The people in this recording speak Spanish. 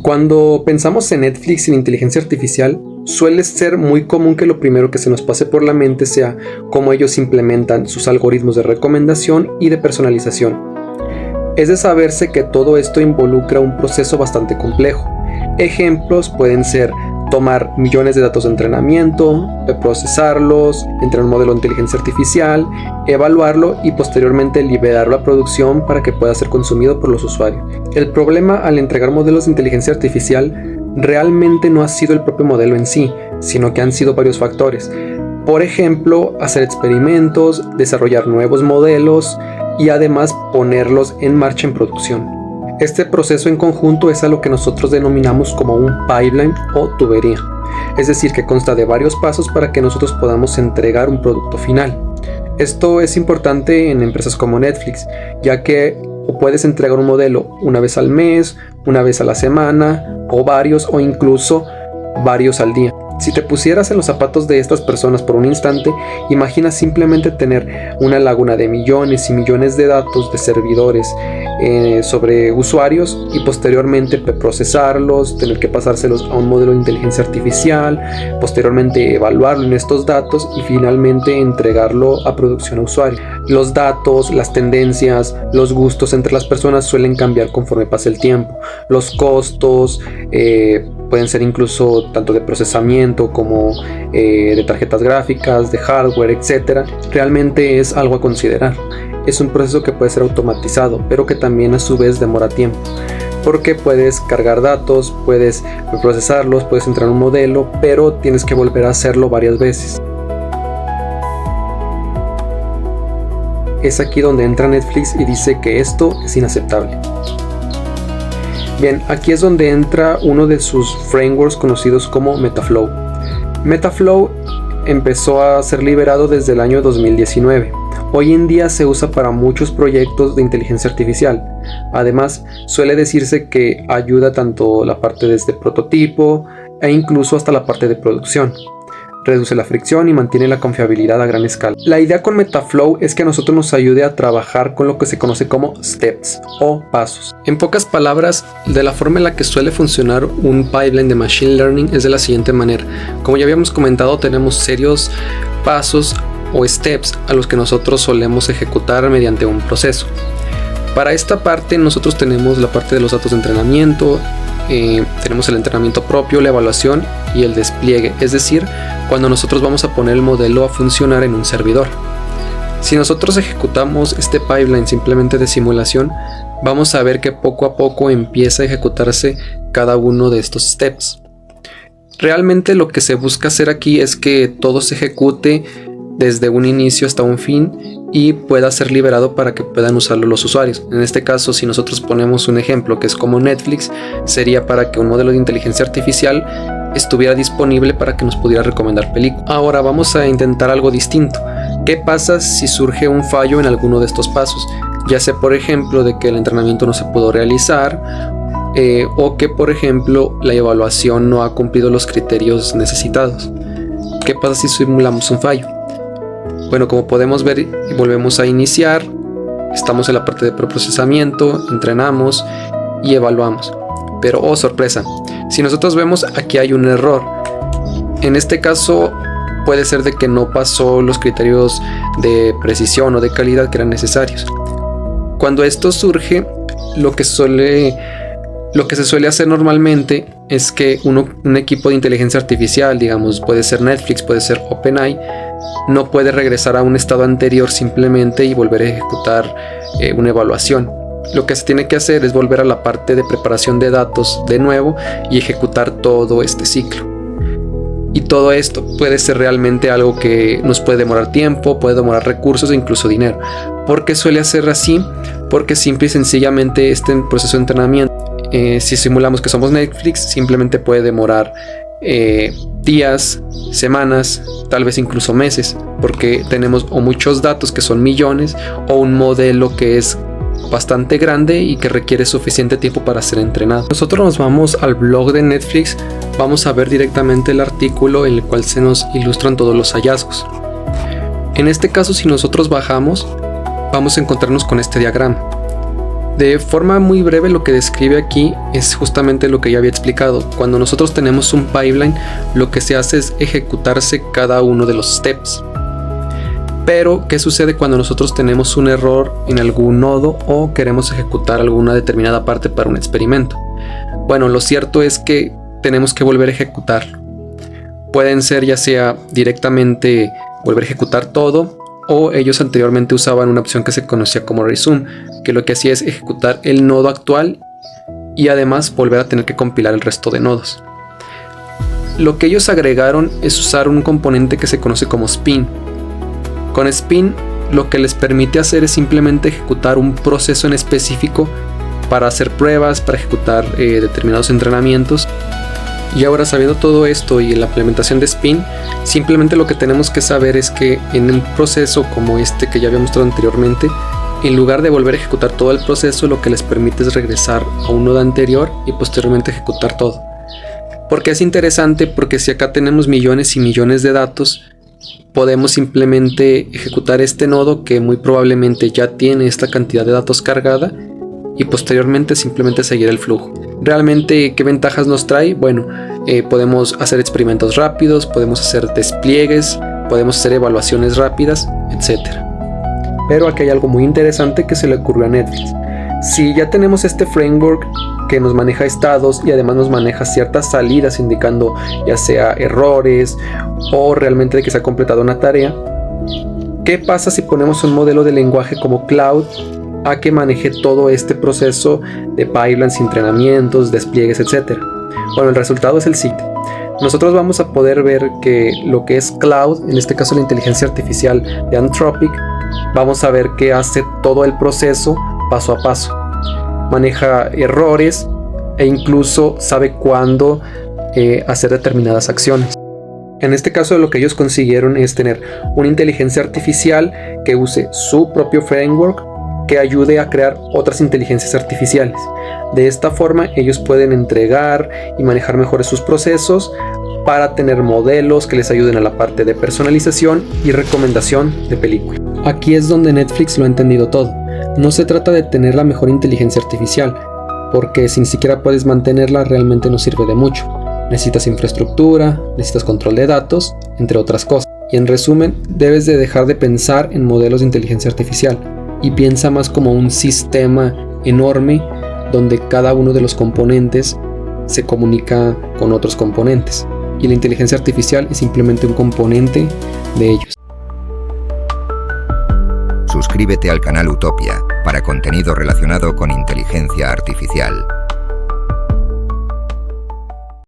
Cuando pensamos en Netflix y la inteligencia artificial, suele ser muy común que lo primero que se nos pase por la mente sea cómo ellos implementan sus algoritmos de recomendación y de personalización. Es de saberse que todo esto involucra un proceso bastante complejo. Ejemplos pueden ser tomar millones de datos de entrenamiento, procesarlos, entrenar un modelo de inteligencia artificial, evaluarlo y posteriormente liberarlo a producción para que pueda ser consumido por los usuarios. El problema al entregar modelos de inteligencia artificial realmente no ha sido el propio modelo en sí, sino que han sido varios factores. Por ejemplo, hacer experimentos, desarrollar nuevos modelos y además ponerlos en marcha en producción. Este proceso en conjunto es a lo que nosotros denominamos como un pipeline o tubería, es decir, que consta de varios pasos para que nosotros podamos entregar un producto final. Esto es importante en empresas como Netflix, ya que puedes entregar un modelo una vez al mes, una vez a la semana, o varios, o incluso varios al día. Si te pusieras en los zapatos de estas personas por un instante, imagina simplemente tener una laguna de millones y millones de datos de servidores sobre usuarios y posteriormente procesarlos, tener que pasárselos a un modelo de inteligencia artificial, posteriormente evaluarlo en estos datos y finalmente entregarlo a producción a usuario. Los datos, las tendencias, los gustos entre las personas suelen cambiar conforme pasa el tiempo. Los costos pueden ser incluso tanto de procesamiento como de tarjetas gráficas, de hardware, etc. Realmente es algo a considerar. Es un proceso que puede ser automatizado, pero que también a su vez demora tiempo. Porque puedes cargar datos, puedes procesarlos, puedes entrar en un modelo, pero tienes que volver a hacerlo varias veces. Es aquí donde entra Netflix y dice que esto es inaceptable. Bien, aquí es donde entra uno de sus frameworks conocidos como Metaflow. Metaflow empezó a ser liberado desde el año 2019. Hoy en día se usa para muchos proyectos de inteligencia artificial. Además, suele decirse que ayuda tanto la parte desde prototipo e incluso hasta la parte de producción. Reduce la fricción y mantiene la confiabilidad a gran escala. La idea con Metaflow es que a nosotros nos ayude a trabajar con lo que se conoce como steps o pasos. En pocas palabras, de la forma en la que suele funcionar un pipeline de machine learning es de la siguiente manera. Como ya habíamos comentado, tenemos serios pasos o steps a los que nosotros solemos ejecutar mediante un proceso. Para esta parte nosotros tenemos la parte de los datos de entrenamiento, tenemos el entrenamiento propio, la evaluación y el despliegue, es decir, cuando nosotros vamos a poner el modelo a funcionar en un servidor. Si nosotros ejecutamos este pipeline simplemente de simulación, vamos a ver que poco a poco empieza a ejecutarse cada uno de estos steps. Realmente lo que se busca hacer aquí es que todo se ejecute desde un inicio hasta un fin y pueda ser liberado para que puedan usarlo los usuarios. En este caso, si nosotros ponemos un ejemplo que es como Netflix, sería para que un modelo de inteligencia artificial estuviera disponible para que nos pudiera recomendar películas. Ahora vamos a intentar algo distinto. ¿Qué pasa si surge un fallo en alguno de estos pasos? Ya sea por ejemplo de que el entrenamiento no se pudo realizar o que por ejemplo la evaluación no ha cumplido los criterios necesitados. ¿Qué pasa si simulamos un fallo? Bueno, como podemos ver y volvemos a iniciar, estamos en la parte de preprocesamiento, entrenamos y evaluamos. Pero oh sorpresa, si nosotros vemos aquí hay un error. En este caso puede ser de que no pasó los criterios de precisión o de calidad que eran necesarios. Cuando esto surge, lo que se suele hacer normalmente es que un equipo de inteligencia artificial, digamos, puede ser Netflix, puede ser OpenAI, no puede regresar a un estado anterior simplemente y volver a ejecutar una evaluación. Lo que se tiene que hacer es volver a la parte de preparación de datos de nuevo y ejecutar todo este ciclo. Y todo esto puede ser realmente algo que nos puede demorar tiempo, puede demorar recursos e incluso dinero. ¿Por qué suele ser así? Porque simple y sencillamente este proceso de entrenamiento, si simulamos que somos Netflix, simplemente puede demorar días, semanas, tal vez incluso meses, porque tenemos o muchos datos que son millones o un modelo que es bastante grande y que requiere suficiente tiempo para ser entrenado. Nosotros nos vamos al blog de Netflix, vamos a ver directamente el artículo en el cual se nos ilustran todos los hallazgos. En este caso, si nosotros bajamos, vamos a encontrarnos con este diagrama. De forma muy breve, lo que describe aquí es justamente lo que ya había explicado. Cuando nosotros tenemos un pipeline, lo que se hace es ejecutarse cada uno de los steps. Pero, ¿qué sucede cuando nosotros tenemos un error en algún nodo o queremos ejecutar alguna determinada parte para un experimento? Bueno, lo cierto es que tenemos que volver a ejecutarlo. Pueden ser ya sea directamente volver a ejecutar todo, o ellos anteriormente usaban una opción que se conocía como resume, que lo que hacía es ejecutar el nodo actual y además volver a tener que compilar el resto de nodos. Lo que ellos agregaron es usar un componente que se conoce como spin. Con spin lo que les permite hacer es simplemente ejecutar un proceso en específico para hacer pruebas, para ejecutar determinados entrenamientos. Y ahora, sabiendo todo esto y la implementación de spin, simplemente lo que tenemos que saber es que en un proceso como este que ya había mostrado anteriormente, en lugar de volver a ejecutar todo el proceso, lo que les permite es regresar a un nodo anterior y posteriormente ejecutar todo. Porque es interesante, porque si acá tenemos millones y millones de datos, podemos simplemente ejecutar este nodo que muy probablemente ya tiene esta cantidad de datos cargada y posteriormente simplemente seguir el flujo. Realmente, ¿qué ventajas nos trae? Bueno, podemos hacer experimentos rápidos, podemos hacer despliegues, podemos hacer evaluaciones rápidas, etc. Pero aquí hay algo muy interesante que se le ocurrió a Netflix. Si ya tenemos este framework que nos maneja estados y además nos maneja ciertas salidas indicando ya sea errores o realmente de que se ha completado una tarea, ¿qué pasa si ponemos un modelo de lenguaje como Cloud a que maneje todo este proceso de pipelines, entrenamientos, despliegues, etc.? Bueno, el resultado es el siguiente. Nosotros vamos a poder ver que lo que es Cloud, en este caso la inteligencia artificial de Anthropic, vamos a ver que hace todo el proceso paso a paso. Maneja errores e incluso sabe cuándo hacer determinadas acciones. En este caso, lo que ellos consiguieron es tener una inteligencia artificial que use su propio framework que ayude a crear otras inteligencias artificiales. De esta forma ellos pueden entregar y manejar mejor sus procesos para tener modelos que les ayuden a la parte de personalización y recomendación de películas. Aquí es donde Netflix lo ha entendido todo. No se trata de tener la mejor inteligencia artificial, porque si ni siquiera puedes mantenerla realmente no sirve de mucho. Necesitas infraestructura, necesitas control de datos, entre otras cosas. Y en resumen, debes de dejar de pensar en modelos de inteligencia artificial y piensa más como un sistema enorme donde cada uno de los componentes se comunica con otros componentes. Y la inteligencia artificial es simplemente un componente de ellos. Suscríbete al canal Utopia para contenido relacionado con inteligencia artificial.